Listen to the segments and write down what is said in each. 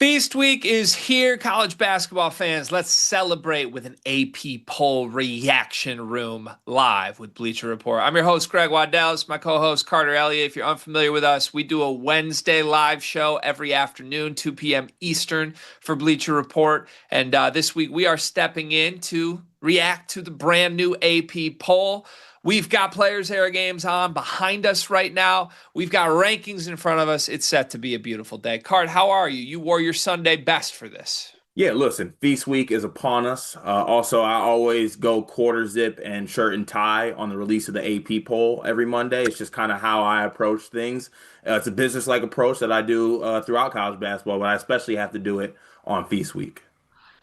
Feast week is here, college basketball fans. Let's celebrate with an AP poll reaction room live with Bleacher Report. I'm your host, Greg Waddell. It's my co-host, Carter Elliott. If you're unfamiliar with us, we do a Wednesday live show every afternoon, 2 p.m. Eastern for Bleacher Report. And this week we are stepping in to react to the brand new AP poll. We've got Players Era games on behind us right now. We've got rankings in front of us. It's set to be a beautiful day. Card, how are you? You wore your Sunday best for this. Yeah, listen, feast week is upon us. Also, I always go quarter zip and shirt and tie on the release of the AP poll every Monday. It's just kind of how I approach things. It's a business-like approach that I do throughout college basketball, but I especially have to do it on feast week.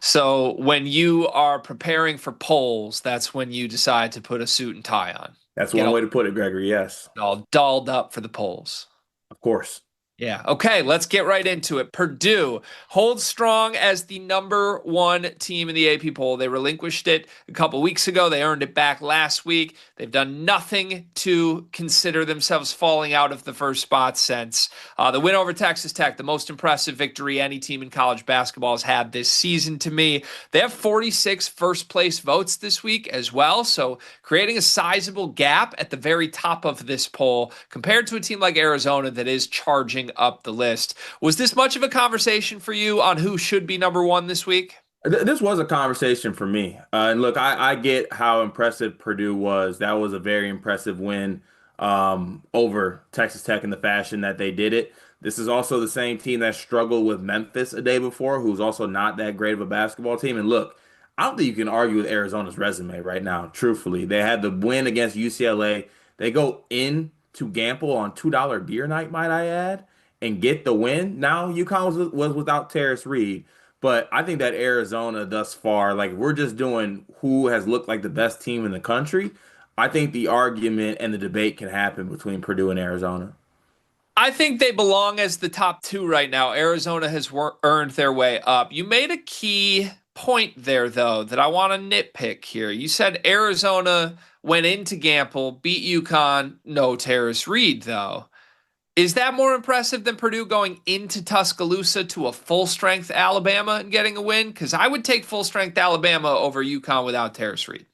So when you are preparing for polls, that's when you decide to put a suit and tie on. That's Get one all, way to put it, Gregory. Yes, all dolled up for the polls. of course. Yeah. Okay. Let's get right into it. Purdue holds strong as the number one team in the AP poll. They relinquished it a couple weeks ago. They earned it back last week. They've done nothing to consider themselves falling out of the first spot since the win over Texas Tech, the most impressive victory any team in college basketball has had this season to me. They have 46 first place votes this week as well. So creating a sizable gap at the very top of this poll compared to a team like Arizona that is charging up the list. Was this much of a conversation for you on who should be number one this week? This was a conversation for me. And look, I get how impressive Purdue was. That was a very impressive win over Texas Tech in the fashion that they did it. This is also the same team that struggled with Memphis a day before, who's also not that great of a basketball team. And look, I don't think you can argue with Arizona's resume right now, truthfully. They had the win against UCLA. They go in to Gamble on $2 beer night, might I add, and get the win. Now, UConn was without Terrace Reed. But I think that Arizona thus far, like we're just doing who has looked like the best team in the country. I think the argument and the debate can happen between Purdue and Arizona. I think they belong as the top two right now. Arizona has earned their way up. You made a key point there, though, that I want to nitpick here. You said Arizona went into Gamble, beat UConn, no Terrace Reed, though. Is that more impressive than Purdue going into Tuscaloosa to a full-strength Alabama and getting a win? Because I would take full-strength Alabama over UConn without Terrace Reed.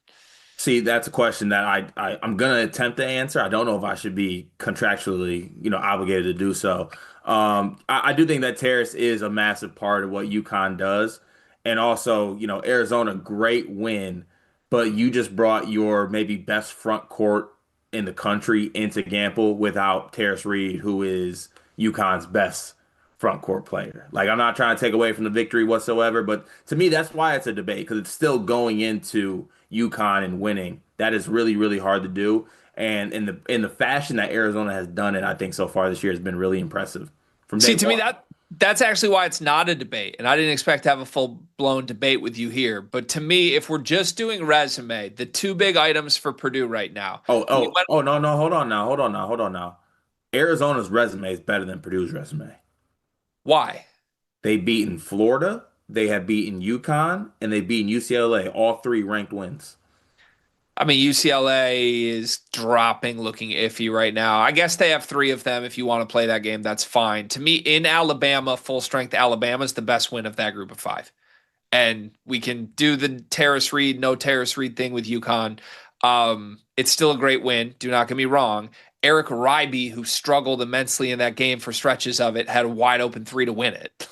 See, that's a question that I'm gonna attempt to answer. I don't know if I should be contractually, obligated to do so. I do think that Terrace is a massive part of what UConn does, and also, Arizona, great win, but you just brought your maybe best front court in the country into Gamble without Terrace Reed, who is UConn's best front court player. Like, I'm not trying to take away from the victory whatsoever, but to me, that's why it's a debate because it's still going into UConn and winning. That is really, really hard to do. And in the fashion that Arizona has done it, I think so far this year has been really impressive from day See, to me, one. that's actually why it's not a debate. And I didn't expect to have a full-blown debate with you here. But to me, if we're just doing resume, the two big items for Purdue right now. No, no, hold on now. Arizona's resume is better than Purdue's resume. Why? They beaten Florida, they have beaten UConn, and they beaten UCLA, all three ranked wins. I mean, UCLA is dropping, looking iffy right now. I guess they have three of them. If you want to play that game, that's fine. To me, in Alabama, full strength Alabama is the best win of that group of five. And we can do the Terrace Reed, no Terrace Reed thing with UConn. It's still a great win. Do not get me wrong. Eric Ryby, who struggled immensely in that game for stretches of it, had a wide open three to win it.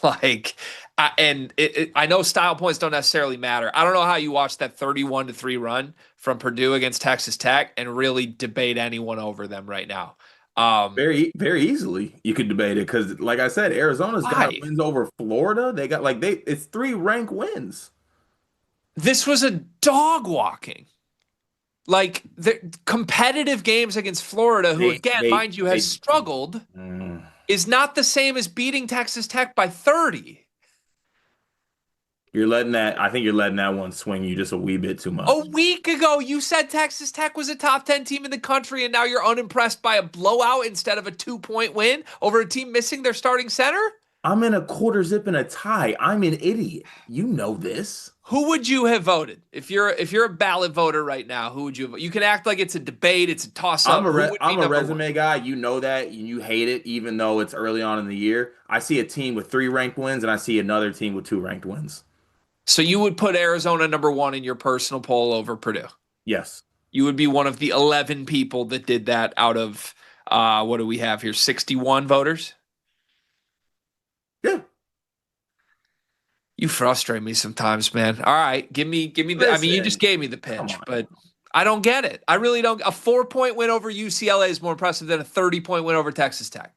I know style points don't necessarily matter. I don't know how you watch that 31-3 run from Purdue against Texas Tech and really debate anyone over them right now. Very, very easily you could debate it because, like I said, Arizona's got Why? wins over Florida. They got it's three rank wins. This was a dog walking. Like the competitive games against Florida, who again, mind you, has struggled, Mm. is not the same as beating Texas Tech by 30. I think you're letting that one swing you just a wee bit too much. A week ago, you said Texas Tech was a top 10 team in the country, and now you're unimpressed by a blowout instead of a 2-point win over a team missing their starting center? I'm in a quarter zip and a tie. I'm an idiot. You know this. Who would you have voted if you're a ballot voter right now? Who would you vote? You can act like it's a debate, it's a toss up. Who would be I'm a number one? resume guy. You know that, and you hate it, even though it's early on in the year. I see a team with 3 ranked wins, and I see another team with 2 ranked wins. So you would put Arizona number one in your personal poll over Purdue. Yes. You would be one of the 11 people that did that out of what do we have here? 61 voters. Yeah. You frustrate me sometimes, man. All right, give me the. I mean, you just Listen, gave me the come pitch, on. but I don't get it. I really don't. A 4-point win over UCLA is more impressive than a 30-point win over Texas Tech.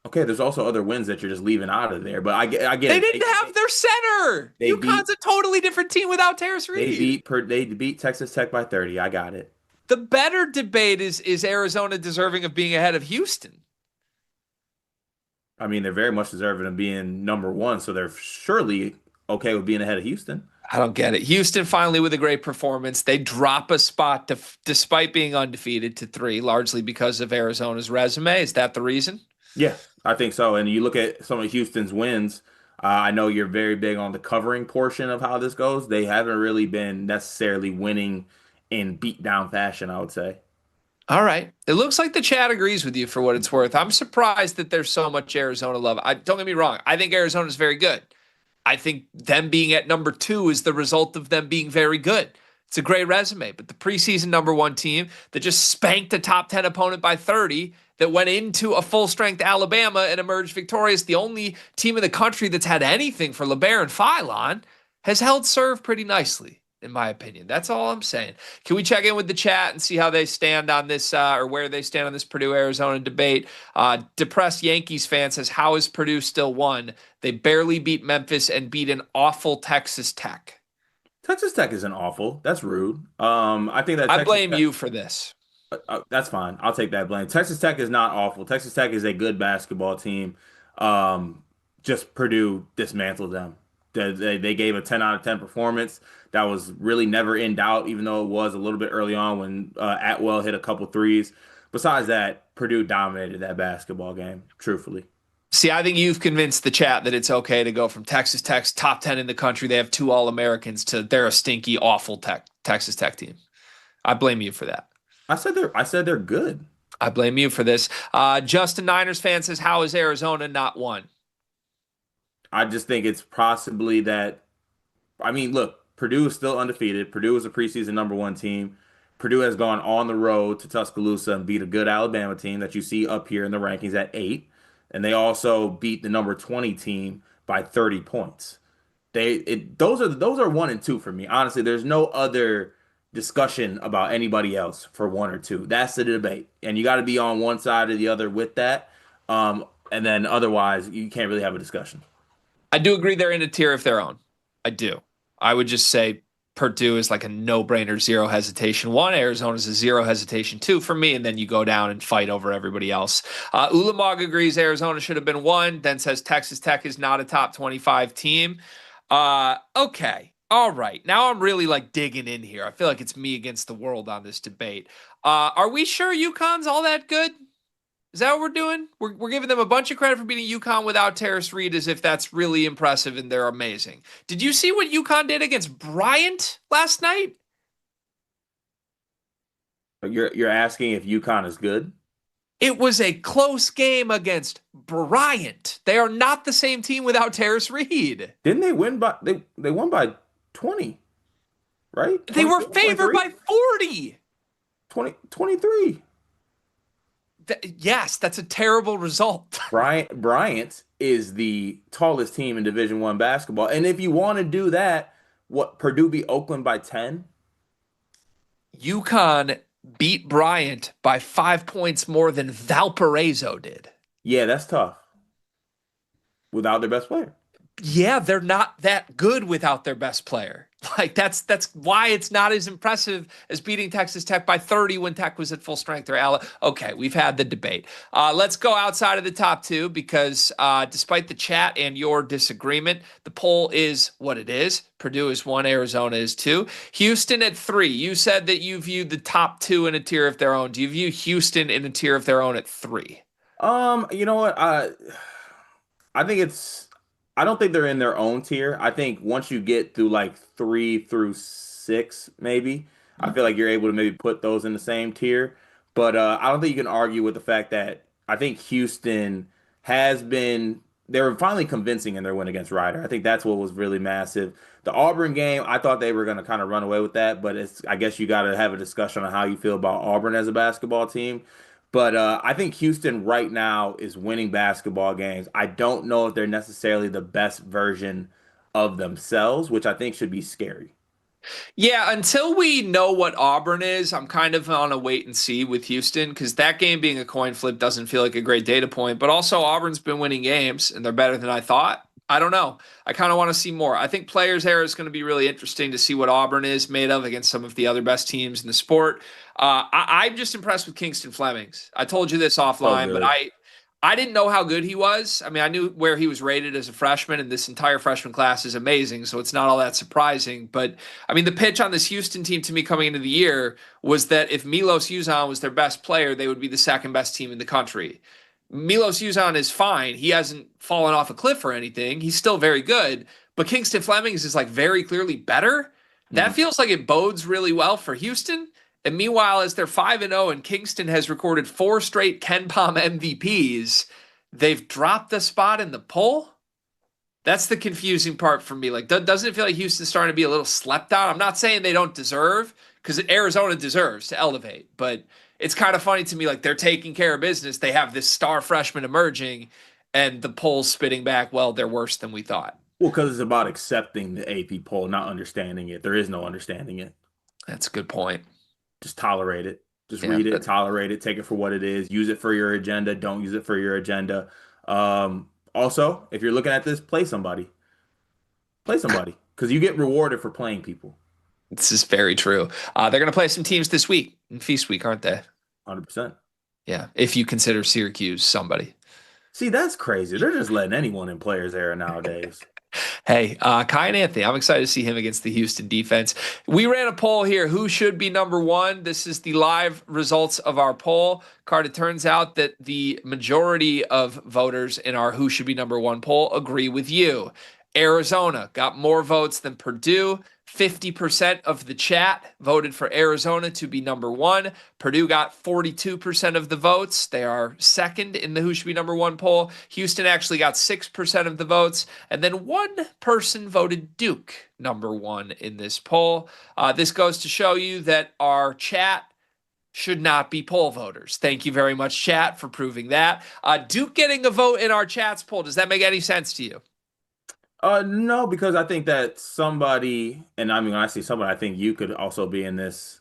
Okay, there's also other wins that you're just leaving out of there, but I get They it. didn't have their center. They beat UConn's a totally different team without Terrace Reed. they beat Texas Tech by 30. I got it. The better debate is Arizona deserving of being ahead of Houston? I mean, they're very much deserving of being number one, so they're surely okay with being ahead of Houston. I don't get it. Houston finally with a great performance. They drop a spot despite being undefeated to 3, largely because of Arizona's resume. Is that the reason? Yeah, I think so. And you look at some of Houston's wins. I know you're very big on the covering portion of how this goes. They haven't really been necessarily winning in beat down fashion, I would say. All right. It looks like the chat agrees with you for what it's worth. I'm surprised that there's so much Arizona love. Don't get me wrong. I think Arizona's very good. I think them being at number 2 is the result of them being very good. It's a great resume, but the preseason number 1 team that just spanked a top 10 opponent by 30, that went into a full strength Alabama and emerged victorious, the only team in the country that's had anything for LeBaron and Philon, has held serve pretty nicely, in my opinion. That's all I'm saying. Can we check in with the chat and see how they stand on this, or where they stand on this Purdue-Arizona debate? Depressed Yankees fan says, how is Purdue still one? They barely beat Memphis and beat an awful Texas Tech. Texas Tech isn't awful. That's rude. I think that I Texas blame Tech, you for this. that's fine. I'll take that blame. Texas Tech is not awful. Texas Tech is a good basketball team. Um, just Purdue dismantled them. They gave a 10 out of 10 performance that was really never in doubt, even though it was a little bit early on when Atwell hit a couple threes. Besides that, Purdue dominated that basketball game, truthfully. See, I think you've convinced the chat that it's okay to go from Texas Tech's top 10 in the country. They have 2 All-Americans to they're a stinky, awful Texas Tech team. I blame you for that. I said they're good. I blame you for this. Justin Niners fan says, how is Arizona not one? I just think it's possibly that. I mean, look, Purdue is still undefeated. Purdue is a preseason number 1 team. Purdue has gone on the road to Tuscaloosa and beat a good Alabama team that you see up here in the rankings at 8. And they also beat the number 20 team by 30 points. Those are 1 and 2 for me. Honestly, there's no other discussion about anybody else for 1 or 2. That's the debate. And you got to be on one side or the other with that. And then otherwise, you can't really have a discussion. I do agree they're in a tier of their own. I do. I would just say Purdue is like a no-brainer, 0 hesitation 1. Arizona's a 0 hesitation 2 for me, and then you go down and fight over everybody else. Ulamog agrees Arizona should have been 1, then says Texas Tech is not a top 25 team. Okay. All right. Now I'm really like digging in here. I feel like it's me against the world on this debate. Are we sure UConn's all that good? Is that what we're doing? We're giving them a bunch of credit for beating UConn without Terrace Reed as if that's really impressive and they're amazing. Did you see what UConn did against Bryant last night? You're asking if UConn is good? It was a close game against Bryant. They are not the same team without Terrace Reed. Didn't they win by they won by 20, right? They 20, were favored 23? by 40. 23. Yes, that's a terrible result. Bryant is the tallest team in Division One basketball. And if you want to do that, what Purdue beat Oakland by 10? UConn beat Bryant by 5 points more than Valparaiso did. Yeah, that's tough. Without their best player. Yeah, they're not that good without their best player. Like that's why it's not as impressive as beating Texas Tech by 30 when Tech was at full strength or Okay, we've had the debate. Let's go outside of the top 2 because despite the chat and your disagreement, the poll is what it is. Purdue is 1, Arizona is 2. Houston at 3. You said that you viewed the top 2 in a tier of their own. Do you view Houston in a tier of their own at 3? You know what? I think it's I don't think they're in their own tier. I think once you get through like 3 through 6, maybe, I feel like you're able to maybe put those in the same tier. But I don't think you can argue with the fact that I think Houston has been they were finally convincing in their win against Ryder. I think that's what was really massive. The Auburn game, I thought they were going to kind of run away with that, but I guess you got to have a discussion on how you feel about Auburn as a basketball team. But I think Houston right now is winning basketball games. I don't know if they're necessarily the best version of themselves, which I think should be scary. Yeah, until we know what Auburn is, I'm kind of on a wait and see with Houston because that game being a coin flip doesn't feel like a great data point. But also, Auburn's been winning games and they're better than I thought. I don't know. I kind of want to see more. I think Players Era is going to be really interesting to see what Auburn is made of against some of the other best teams in the sport. I'm just impressed with Kingston Flemings. I told you this So offline, but good. I didn't know how good he was. I mean, I knew where he was rated as a freshman, and this entire freshman class is amazing, so it's not all that surprising. But I mean, the pitch on this Houston team to me coming into the year was that if Milos Uzan was their best player, they would be the second best team in the country. Milos Uzan is fine. He hasn't fallen off a cliff or anything. He's still very good. But Kingston Flemings is like very clearly better. That Mhm. feels like it bodes really well for Houston. And meanwhile, as they're 5-0 and Kingston has recorded four straight Ken Pom MVPs, they've dropped the spot in the poll. That's the confusing part for me. Like, doesn't it feel like Houston's starting to be a little slept on? I'm not saying they don't deserve, because Arizona deserves to elevate, but it's kind of funny to me. Like, they're taking care of business. They have this star freshman emerging, and the poll's spitting back, well, they're worse than we thought. Well, because it's about accepting the AP poll, not understanding it. There is no understanding it. That's a good point. Just tolerate it. Just Yeah, read it, but tolerate it, take it for what it is. Use it for your agenda. Don't use it for your agenda. Also, if you're looking at this, play somebody. Play somebody because you get rewarded for playing people. this is very true. They're going to play some teams this week in Feast Week, aren't they? 100%. Yeah, if you consider Syracuse somebody. See, that's crazy. They're just letting anyone in players era nowadays. Hey, Kai and Anthony, I'm excited to see him against the Houston defense. We ran a poll here. Who should be number one? This is the live results of our poll. Card, it turns out that the majority of voters in our Who Should Be Number One poll agree with you. Arizona got more votes than Purdue. 50% of the chat voted for Arizona to be number one. Purdue got 42% of the votes. They are second in the Who Should Be Number One poll. Houston actually got 6% of the votes. And then one person voted Duke number one in this poll. This goes to show you that our chat should not be poll voters. Thank you very much, chat, for proving that. Duke getting a vote in our chat's poll, does that make any sense to you? No, because I think that somebody, and I mean, when I say somebody, I think you could also be in this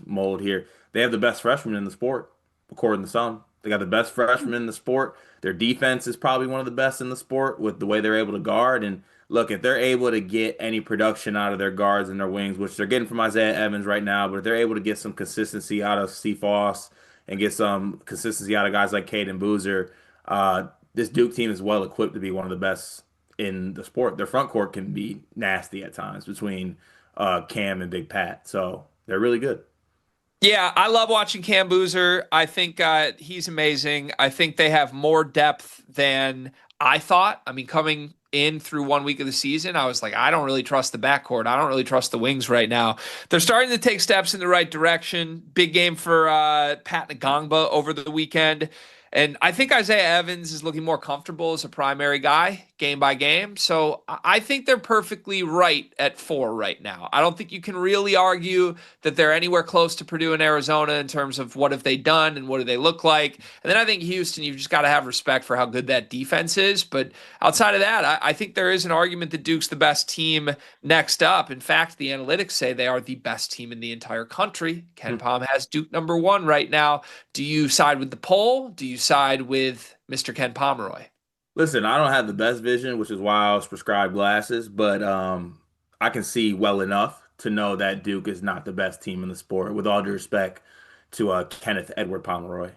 mold here. They have the best freshman in the sport, according to some. They got the best freshman in the sport. Their defense is probably one of the best in the sport with the way they're able to guard. And look, if they're able to get any production out of their guards and their wings, which they're getting from Isaiah Evans right now, but if they're able to get some consistency out of C. Foss and get some consistency out of guys like Caden Boozer, this Duke team is well equipped to be one of the best in the sport. Their front court can be nasty at times between Cam and Big Pat. So they're really good. Yeah, I love watching Cam Boozer. I think he's amazing. I think they have more depth than I thought. I mean, coming in through 1 week of the season, I was like, I don't really trust the backcourt. I don't really trust the wings right now. They're starting to take steps in the right direction. Big game for Pat Ngongba over the weekend. And I think Isaiah Evans is looking more comfortable as a primary guy game by game. So I think they're perfectly right at four right now. I don't think you can really argue that they're anywhere close to Purdue and Arizona in terms of what have they done and what do they look like. And then I think Houston, you've just got to have respect for how good that defense is. But outside of that, I think there is an argument that Duke's the best team next up. In fact, the analytics say they are the best team in the entire country. Ken Pom has Duke number one right now. Do you side with the poll? Do you side with Mr. Ken Pomeroy? Listen, I don't have the best vision, which is why I was prescribed glasses, but I can see well enough to know that Duke is not the best team in the sport, with all due respect to Kenneth Edward Pomeroy.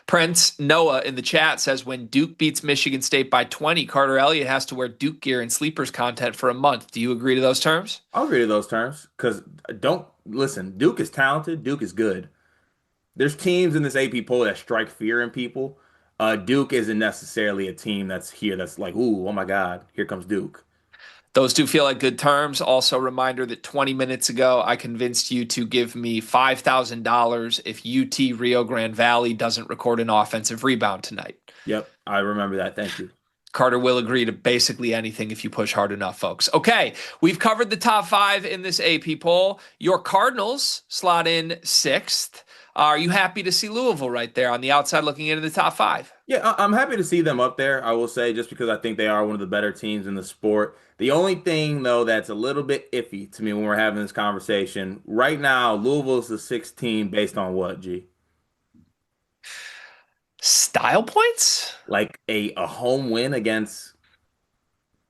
Prince Noah in the chat says when Duke beats Michigan State by 20, Carter Elliott has to wear Duke gear and sleepers content for a month. Do you agree to those terms? I'll agree to those terms because don't listen, Duke is talented, Duke is good. There's teams in this AP poll that strike fear in people. Duke isn't necessarily a team that's here that's like, ooh, oh my God, here comes Duke. Those do feel like good terms. Also, reminder that 20 minutes ago, I convinced you to give me $5,000 if UT Rio Grande Valley doesn't record an offensive rebound tonight. Yep, I remember that. Thank you. Carter will agree to basically anything if you push hard enough, folks. Okay, we've covered the top five in this AP poll. Your Cardinals slot in sixth. Are you happy to see Louisville right there on the outside looking into the top five? Yeah, I'm happy to see them up there, I will say, just because I think they are one of the better teams in the sport. The only thing, though, that's a little bit iffy to me when we're having this conversation, right now, Louisville's the sixth team based on what, G? Style points? Like a home win against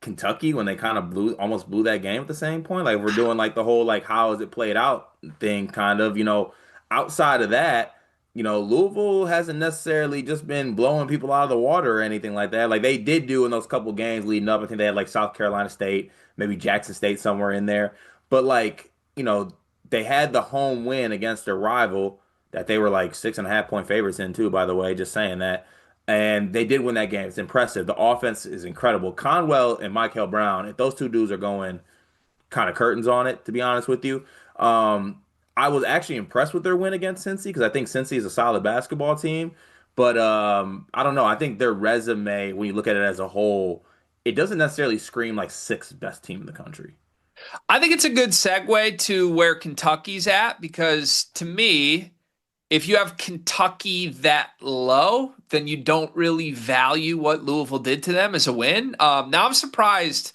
Kentucky when they kind of almost blew that game at the same point. Like we're doing like the whole like how has it played out thing kind of, outside of that, Louisville hasn't necessarily just been blowing people out of the water or anything like that. Like they did do in those couple games leading up. I think they had like South Carolina State, maybe Jackson State somewhere in there. But like, they had the home win against their rival that they were like 6.5 point favorites in too, by the way, just saying that. And they did win that game. It's impressive. The offense is incredible. Conwell and Michael Brown, if those two dudes are going kind of curtains on it, to be honest with you. I was actually impressed with their win against Cincy because I think Cincy is a solid basketball team. But I don't know. I think their resume, when you look at it as a whole, it doesn't necessarily scream like sixth best team in the country. I think it's a good segue to where Kentucky's at because to me, if you have Kentucky that low, then you don't really value what Louisville did to them as a win. Now I'm surprised.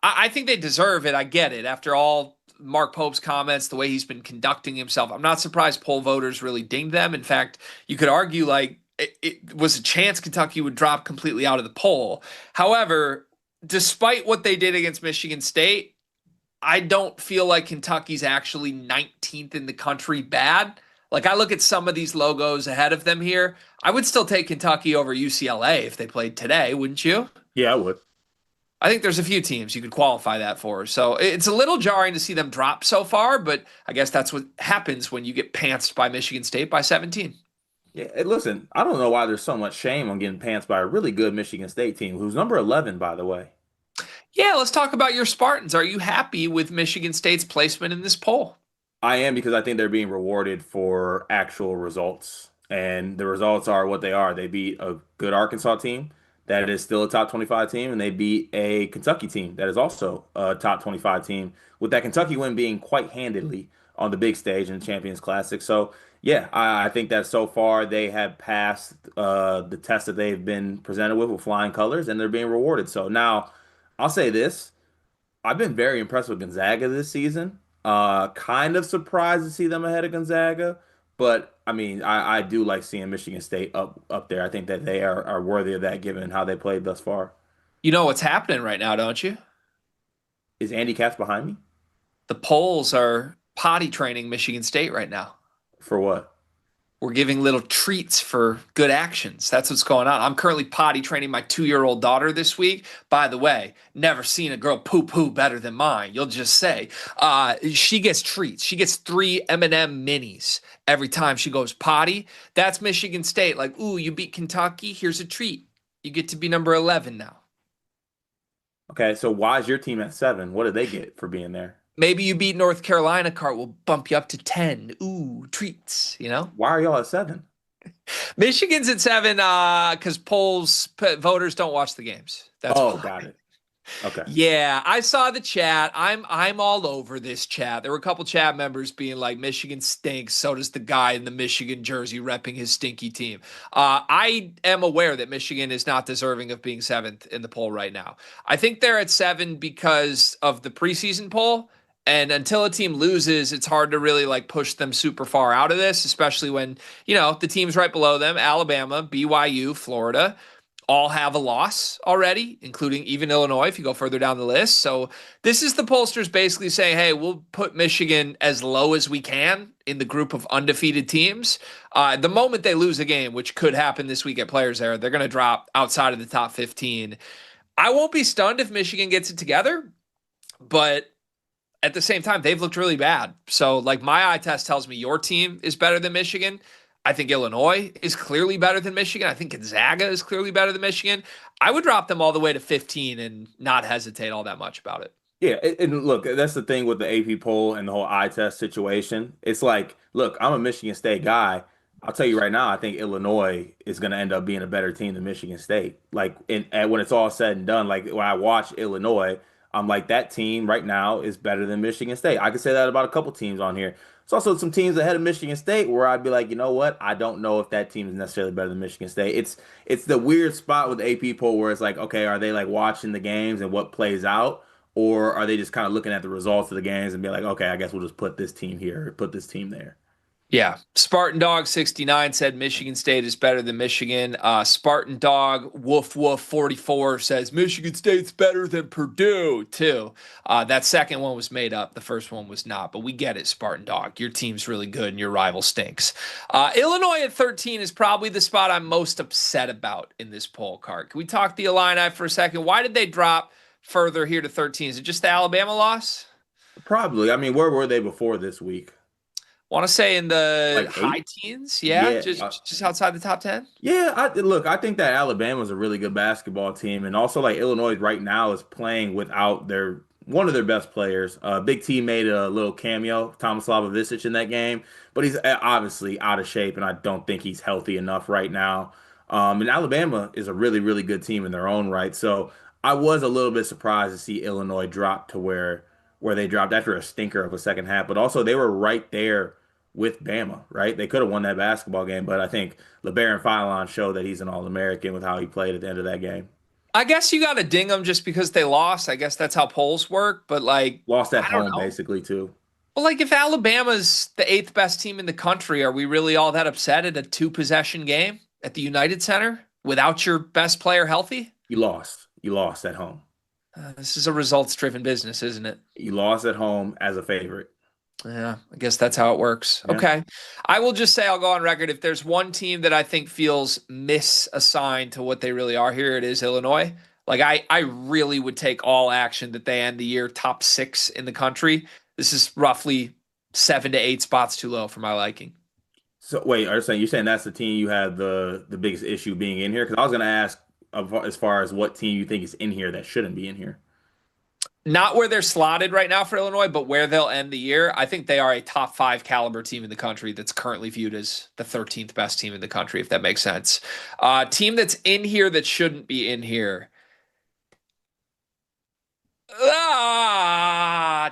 I think they deserve it. I get it. After all Mark Pope's comments, the way he's been conducting himself, I'm not surprised poll voters really dinged them. In fact, you could argue like it was a chance Kentucky would drop completely out of the poll. However, despite what they did against Michigan State, I don't feel like Kentucky's actually 19th in the country bad. Like I look at some of these logos ahead of them here, I would still take Kentucky over UCLA if they played today, wouldn't you? Yeah, I would. I think there's a few teams you could qualify that for. So it's a little jarring to see them drop so far, but I guess that's what happens when you get pantsed by Michigan State by 17. Yeah, and listen, I don't know why there's so much shame on getting pants by a really good Michigan State team, who's number 11, by the way. Yeah, let's talk about your Spartans. Are you happy with Michigan State's placement in this poll? I am because I think they're being rewarded for actual results. And the results are what they are. They beat a good Arkansas team that is still a top 25 team, and they beat a Kentucky team that is also a top 25 team, with that Kentucky win being quite handedly on the big stage in the Champions Classic. So, yeah, I think that so far they have passed the test that they've been presented with flying colors, and they're being rewarded. So now I'll say this. I've been very impressed with Gonzaga this season. Kind of surprised to see them ahead of Gonzaga, but I mean, I do like seeing Michigan State up there. I think that they are worthy of that given how they played thus far. You know what's happening right now, don't you? Is Andy Katz behind me? The polls are potty training Michigan State right now. For what? We're giving little treats for good actions. That's what's going on. I'm currently potty training my 2-year-old daughter this week. By the way, never seen a girl poo-poo better than mine. You'll just say. She gets treats. She gets 3 M&M minis every time she goes potty. That's Michigan State. Like, ooh, you beat Kentucky. Here's a treat. You get to be number 11 now. Okay, so why is your team at 7? What did they get for being there? Maybe you beat North Carolina, Cart will bump you up to 10. Ooh, treats, you know? Why are y'all at 7? Michigan's at 7 because voters don't watch the games. That's Oh, why. got it. Okay. Yeah, I saw the chat. I'm all over this chat. There were a couple chat members being like, Michigan stinks. So does the guy in the Michigan jersey repping his stinky team. I am aware that Michigan is not deserving of being 7th in the poll right now. I think they're at 7 because of the preseason poll. And until a team loses, it's hard to really like push them super far out of this, especially when, the teams right below them, Alabama, BYU, Florida, all have a loss already, including even Illinois if you go further down the list. So this is the pollsters basically saying, hey, we'll put Michigan as low as we can in the group of undefeated teams. The moment they lose a game, which could happen this week at Players Era, they're going to drop outside of the top 15. I won't be stunned if Michigan gets it together, but at the same time, they've looked really bad. So, like, my eye test tells me your team is better than Michigan. I think Illinois is clearly better than Michigan. I think Gonzaga is clearly better than Michigan. I would drop them all the way to 15 and not hesitate all that much about it. Yeah, and look, that's the thing with the AP poll and the whole eye test situation. It's like, look, I'm a Michigan State guy. I'll tell you right now, I think Illinois is going to end up being a better team than Michigan State. Like, and when it's all said and done, like when I watch Illinois, I'm like, that team right now is better than Michigan State. I could say that about a couple teams on here. There's also some teams ahead of Michigan State where I'd be like, you know what? I don't know if that team is necessarily better than Michigan State. It's the weird spot with the AP poll where it's like, okay, are they like watching the games and what plays out? Or are they just kind of looking at the results of the games and be like, okay, I guess we'll just put this team here, or put this team there. Yeah. Spartan Dog 69 said Michigan State is better than Michigan. Spartan Dog Woof Woof 44 says Michigan State's better than Purdue, too. That second one was made up. The first one was not, but we get it, Spartan Dog. Your team's really good and your rival stinks. Illinois at 13 is probably the spot I'm most upset about in this poll card. Can we talk the Illini for a second? Why did they drop further here to 13? Is it just the Alabama loss? Probably. I mean, where were they before this week? Want to say in the Like high eight? teens, yeah, Yeah. just outside the top 10. Yeah, look, I think that Alabama's a really good basketball team, and also like Illinois right now is playing without their one of their best players. Big T made a little cameo, Thomas Slavovicic in that game, but he's obviously out of shape, and I don't think he's healthy enough right now. And Alabama is a really, really good team in their own right. So I was a little bit surprised to see Illinois drop to where they dropped after a stinker of a second half, but also they were right there with Bama, right? They could have won that basketball game, but I think LeBaron Philon showed that he's an All-American with how he played at the end of that game. I guess you got to ding them just because they lost. I guess that's how polls work. But like, Lost at I don't home know. basically too. Well, like if Alabama's the eighth best team in the country, are we really all that upset at a two possession game at the United Center without your best player healthy? You lost. You lost at home. This is a results driven business, isn't it? You lost at home as a favorite. Yeah, I guess that's how it works. Yeah. Okay. I will just say I'll go on record. If there's one team that I think feels misassigned to what they really are here, it is Illinois. Like I really would take all action that they end the year top 6 in the country. This is roughly 7 to 8 spots too low for my liking. So wait, you're saying that's the team you have the biggest issue being in here? Because I was going to ask as far as what team you think is in here that shouldn't be in here. Not where they're slotted right now for Illinois, but where they'll end the year. I think they are a top 5 caliber team in the country that's currently viewed as the 13th best team in the country, if that makes sense. Team that's in here that shouldn't be in here.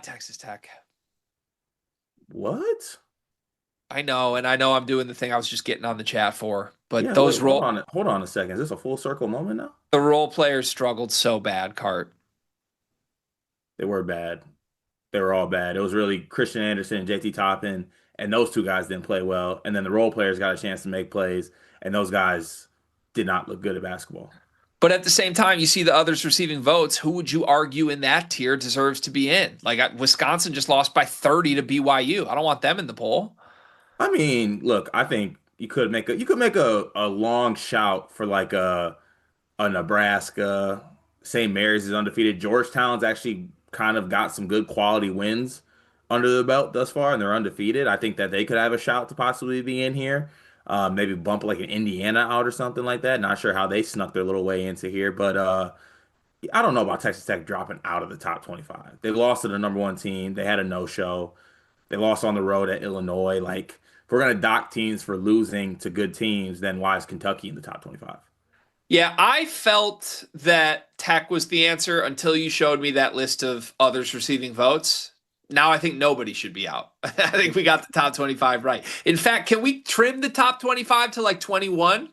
Texas Tech. What? I know, and I know I'm doing the thing I was just getting on the chat for, but Yeah, those wait, role hold on a second. Is this a full circle moment now? the role players struggled so bad, Cart. They were bad. They were all bad. It was really Christian Anderson and JT Toppin, and those two guys didn't play well. And then the role players got a chance to make plays, and those guys did not look good at basketball. But at the same time, you see the others receiving votes. Who would you argue in that tier deserves to be in? Like Wisconsin just lost by 30 to BYU. I don't want them in the poll. I mean, look, I think you could make a long shout for like a Nebraska. St. Mary's is undefeated. Georgetown's actually kind of got some good quality wins under the belt thus far, and they're undefeated. I think that they could have a shout to possibly be in here. Maybe bump like an Indiana out or something like that. Not sure how they snuck their little way into here, but I don't know about Texas Tech dropping out of the top 25. They lost to the number one team. They had a no-show. They lost on the road at Illinois. Like, if we're gonna dock teams for losing to good teams, then why is Kentucky in the top 25? Yeah, I felt that Tech was the answer until you showed me that list of others receiving votes. Now I think nobody should be out. I think we got the top 25 right. In fact, can we trim the top 25 to like 21?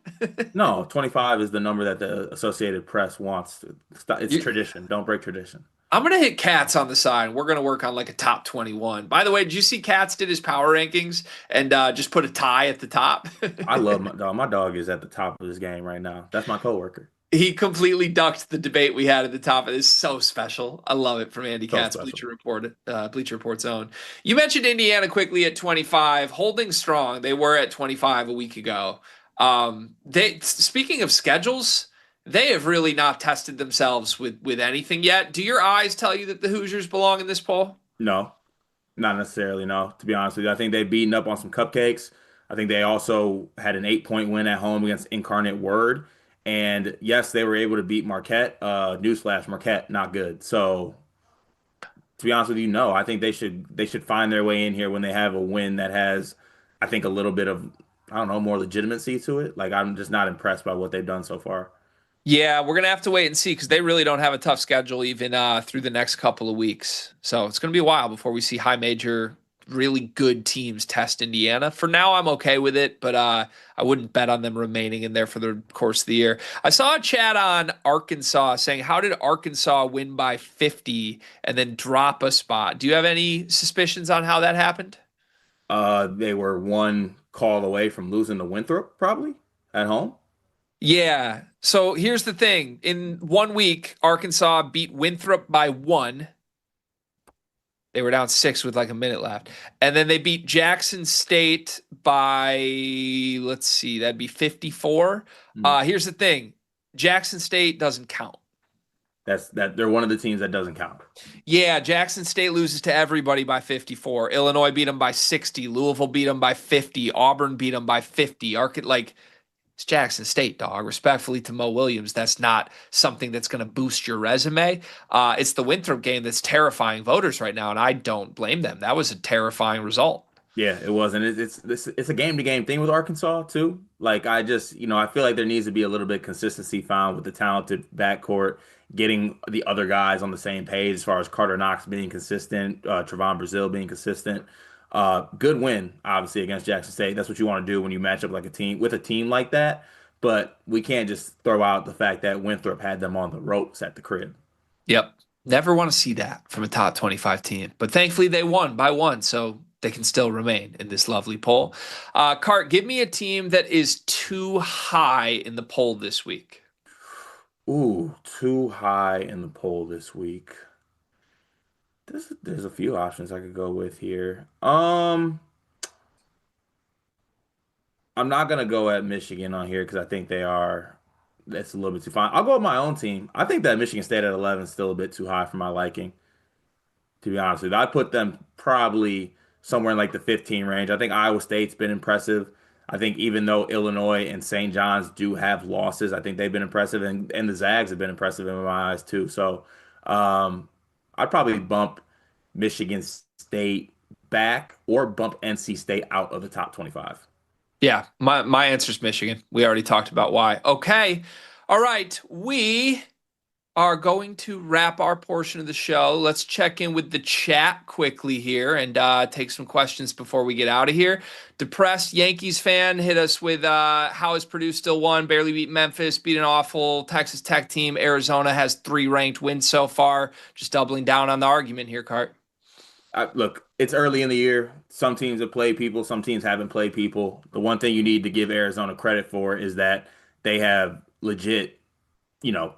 No, 25 is the number that the Associated Press wants. It's You- tradition. Don't break tradition. I'm going to hit Katz on the side. We're going to work on like a top 21. By the way, did you see Katz did his power rankings and just put a tie at the top? I love my dog. My dog is at the top of this game right now. That's my coworker. He completely ducked the debate we had at the top. It is so special. I love it from Andy So Katz, special. Bleacher Report's own. You mentioned Indiana quickly at 25, holding strong. They were at 25 a week ago. Speaking of schedules, they have really not tested themselves with anything yet. Do your eyes tell you that the Hoosiers belong in this poll? No, not necessarily. No, to be honest with you, I think they've beaten up on some cupcakes. I think they also had an 8-point win at home against Incarnate Word. And yes, they were able to beat Marquette. Newsflash, Marquette, not good. So to be honest with you, no, I think they should find their way in here when they have a win that has, I think, a little bit of, I don't know, more legitimacy to it. Like I'm just not impressed by what they've done so far. Yeah, we're gonna have to wait and see because they really don't have a tough schedule even through the next couple of weeks. So it's gonna be a while before we see high major, really good teams test Indiana. For now, I'm okay with it, but I wouldn't bet on them remaining in there for the course of the year. I saw a chat on Arkansas saying, "How did Arkansas win by 50 and then drop a spot?" Do you have any suspicions on how that happened? They were one call away from losing to Winthrop, probably at home. Yeah. So here's the thing: in 1 week, Arkansas beat Winthrop by one. They were down six with like a minute left. And then they beat Jackson State by, let's see, that'd be 54. Hmm. Here's the thing: Jackson State doesn't count. That they're one of the teams that doesn't count. Yeah, Jackson State loses to everybody by 54. Illinois beat them by 60. Louisville beat them by 50. Auburn beat them by 50. Like, it's Jackson State, dog. Respectfully to Mo Williams, that's not something that's going to boost your resume. It's the Winthrop game that's terrifying voters right now, and I don't blame them. That was a terrifying result. Yeah, it was, and it's a game to game thing with Arkansas too. Like I just, I feel like there needs to be a little bit of consistency found with the talented backcourt, getting the other guys on the same page as far as Carter Knox being consistent, Trevon Brazile being consistent. Good win, obviously against Jackson State. That's what you want to do when you match up like a team with a team like that. But we can't just throw out the fact that Winthrop had them on the ropes at the crib. Yep. Never want to see that from a top 25 team. But thankfully, they won by one, so they can still remain in this lovely poll. Cart, give me a team that is too high in the poll this week. Ooh, too high in the poll this week. There's a few options I could go with here. I'm not gonna go at Michigan on here because I think that's a little bit too fine. I'll go with my own team. I think that Michigan State at 11 is still a bit too high for my liking, to be honest with you. I'd put them probably somewhere in like the 15 range. I think Iowa State's been impressive. I think even though Illinois and St. John's do have losses, I think they've been impressive, and the Zags have been impressive in my eyes too. So um, I'd probably bump Michigan State back or bump NC State out of the top 25. Yeah, my answer is Michigan. We already talked about why. Okay. All right. We are going to wrap our portion of the show. Let's check in with the chat quickly here and take some questions before we get out of here. Depressed Yankees fan hit us with how is Purdue still won? Barely beat Memphis, beat an awful Texas Tech team. Arizona has 3 ranked wins so far. Just doubling down on the argument here, Cart. Look, it's early in the year. Some teams have played people, some teams haven't played people. The one thing you need to give Arizona credit for is that they have legit,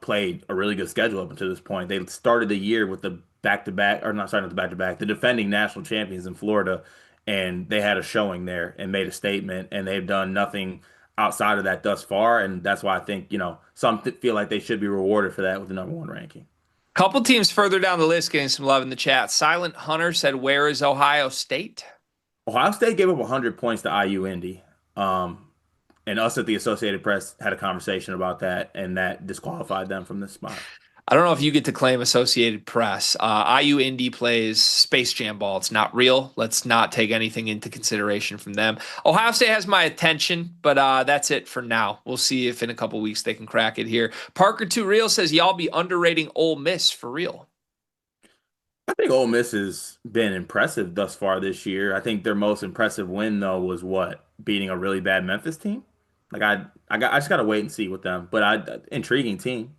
played a really good schedule up until this point. They started the year with the back-to-back, or not starting with the back-to-back, the defending national champions in Florida, and they had a showing there and made a statement, and they've done nothing outside of that thus far. And that's why I think, some feel like they should be rewarded for that with the number one ranking. Couple teams further down the list getting some love in the chat. Silent Hunter said, "Where is Ohio State?" Ohio State gave up 100 points to IU Indy. And us at the Associated Press had a conversation about that, and that disqualified them from this spot. I don't know if you get to claim Associated Press. IU Indy plays Space Jam ball. It's not real. Let's not take anything into consideration from them. Ohio State has my attention, but that's it for now. We'll see if in a couple weeks they can crack it here. Parker Too Real says, y'all be underrating Ole Miss for real. I think Ole Miss has been impressive thus far this year. I think their most impressive win, though, was what? Beating a really bad Memphis team? Like I just gotta wait and see with them. But intriguing team.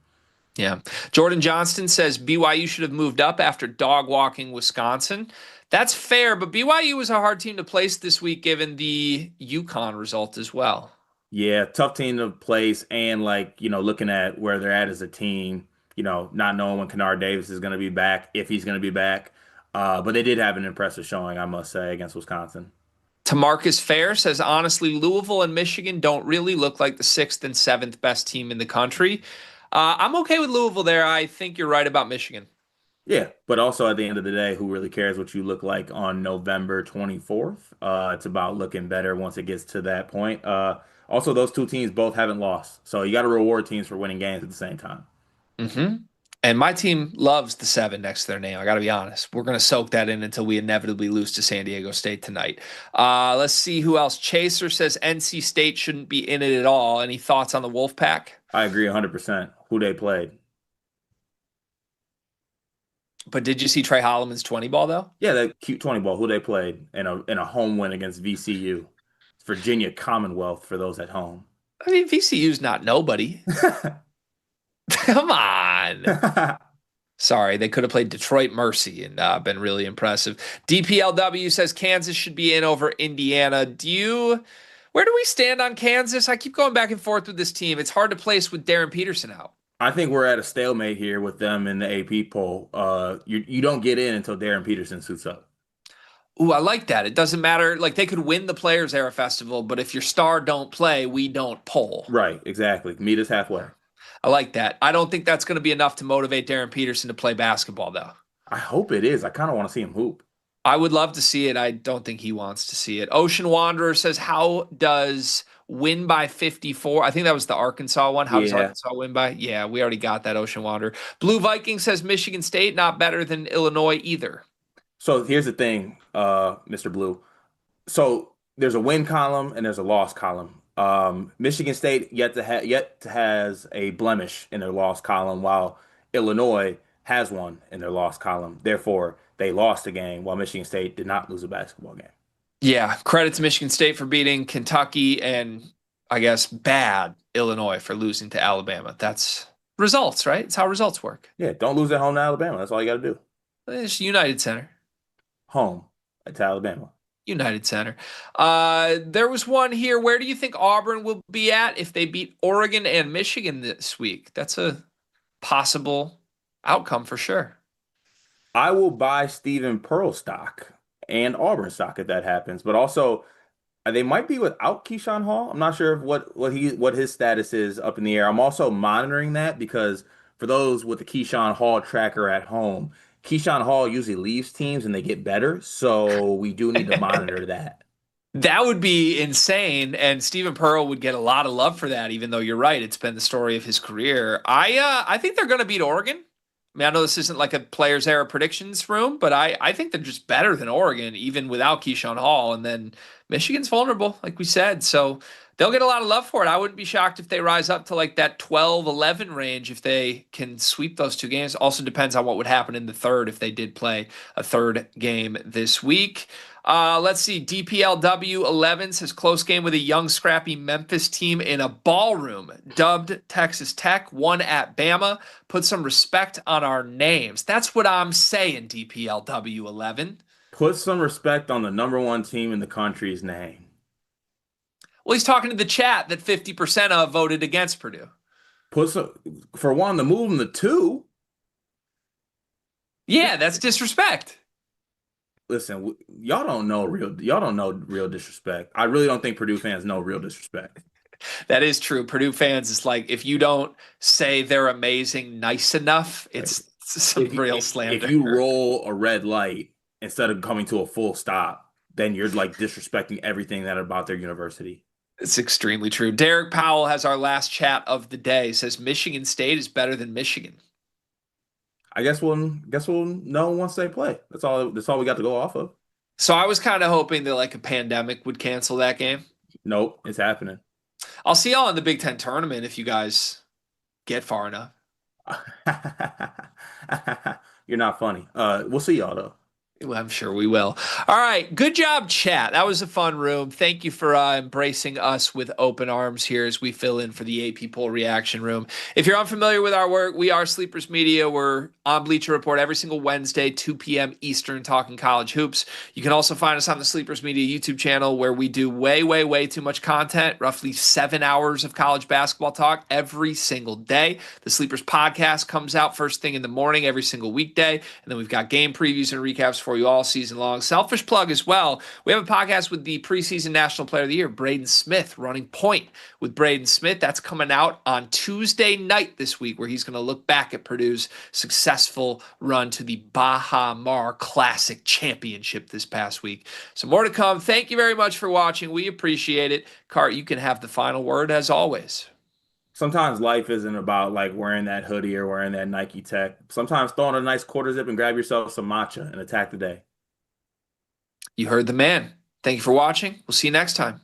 Yeah. Jordan Johnston says BYU should have moved up after dog walking Wisconsin. That's fair, but BYU was a hard team to place this week given the UConn result as well. Yeah, tough team to place, and like, looking at where they're at as a team, not knowing when Kennard Davis is gonna be back, if he's gonna be back. But they did have an impressive showing, I must say, against Wisconsin. Tamarcus Fair says, honestly, Louisville and Michigan don't really look like the 6th and 7th best team in the country. I'm okay with Louisville there. I think you're right about Michigan. Yeah, but also at the end of the day, who really cares what you look like on November 24th? It's about looking better once it gets to that point. Also, those two teams both haven't lost, so you got to reward teams for winning games at the same time. Hmm. And my team loves the 7 next to their name. I got to be honest. We're going to soak that in until we inevitably lose to San Diego State tonight. Let's see who else. Chaser says NC State shouldn't be in it at all. Any thoughts on the Wolfpack? I agree 100%. Who they played? But did you see Trey Holloman's 20 ball, though? Yeah, that cute 20 ball. Who they played in a home win against VCU, Virginia Commonwealth for those at home. I mean, VCU's not nobody. Come on. Sorry, they could have played Detroit Mercy and been really impressive. DPLW says Kansas should be in over Indiana. Where do we stand on Kansas? I keep going back and forth with this team. It's hard to place with Darren Peterson out. I think we're at a stalemate here with them in the AP poll. You don't get in until Darren Peterson suits up. Ooh, I like that. It doesn't matter. Like they could win the Players Era Festival, but if your star don't play, we don't poll. Right, exactly. Meet us halfway. I like that. I don't think that's going to be enough to motivate Darren Peterson to play basketball, though. I hope it is. I kind of want to see him hoop. I would love to see it. I don't think he wants to see it. Ocean Wanderer says, how does win by 54? I think that was the Arkansas one. How does Yeah. Arkansas win by? Yeah, we already got that, Ocean Wanderer. Blue Viking says Michigan State not better than Illinois either. So here's the thing, Mr. Blue. So there's a win column and there's a loss column. Michigan State yet to has a blemish in their loss column, while Illinois has one in their loss column. Therefore, they lost a game, while Michigan State did not lose a basketball game. Yeah, credit to Michigan State for beating Kentucky and I guess bad Illinois for losing to Alabama. That's results, right? It's how results work. Yeah, don't lose at home to Alabama. That's all you got to do. It's United Center. Home to Alabama. United Center. There was one here. Where do you think Auburn will be at if they beat Oregon and Michigan this week? That's a possible outcome for sure. I will buy Stephen Pearl stock and Auburn stock if that happens, but also they might be without Keyshawn Hall. I'm not sure if what his status is up in the air. I'm also monitoring that because for those with the Keyshawn Hall tracker at home, Keyshawn Hall usually leaves teams and they get better, so we do need to monitor that. That would be insane, and Stephen Pearl would get a lot of love for that. Even though you're right, it's been the story of his career. I think they're going to beat Oregon. I mean, I know this isn't like a players era predictions room, but I think they're just better than Oregon, even without Keyshawn Hall. And then Michigan's vulnerable, like we said. So they'll get a lot of love for it. I wouldn't be shocked if they rise up to like that 12-11 range if they can sweep those two games. Also depends on what would happen in the third if they did play a third game this week. Let's see. DPLW 11 says close game with a young, scrappy Memphis team in a ballroom. Dubbed Texas Tech, won at Bama. Put some respect on our names. That's what I'm saying, DPLW 11. Put some respect on the number one team in the country's name. Well, he's talking to the chat that 50% of voted against Purdue. For one, to move them to two. Yeah, that's disrespect. Listen, y'all don't know real disrespect. I really don't think Purdue fans know real disrespect. That is true. Purdue fans, it's like if you don't say they're amazing nice enough, it's some real slander. If you roll a red light instead of coming to a full stop, then you're like disrespecting everything that about their university. It's extremely true. Derek Powell has our last chat of the day. Says Michigan State is better than Michigan. I guess we'll know once they play. That's all we got to go off of. So I was kind of hoping that like a pandemic would cancel that game. Nope, it's happening. I'll see y'all in the Big Ten tournament if you guys get far enough. You're not funny. We'll see y'all though. Well, I'm sure we will. All right. Good job, chat. That was a fun room. Thank you for embracing us with open arms here as we fill in for the AP poll reaction room. If you're unfamiliar with our work, we are Sleepers Media. We're on Bleacher Report every single Wednesday, 2 p.m. Eastern, talking college hoops. You can also find us on the Sleepers Media YouTube channel where we do way, way, way too much content, roughly 7 hours of college basketball talk every single day. The Sleepers podcast comes out first thing in the morning every single weekday, and then we've got game previews and recaps for for you all season long. Selfish plug as well. We have a podcast with the preseason National Player of the Year, Braden Smith, running point with Braden Smith. That's coming out on Tuesday night this week, where he's going to look back at Purdue's successful run to the Baha Mar Classic Championship this past week. So more to come. Thank you very much for watching. We appreciate it. Cart, you can have the final word as always. Sometimes life isn't about like wearing that hoodie or wearing that Nike Tech. Sometimes throw on a nice quarter zip and grab yourself some matcha and attack the day. You heard the man. Thank you for watching. We'll see you next time.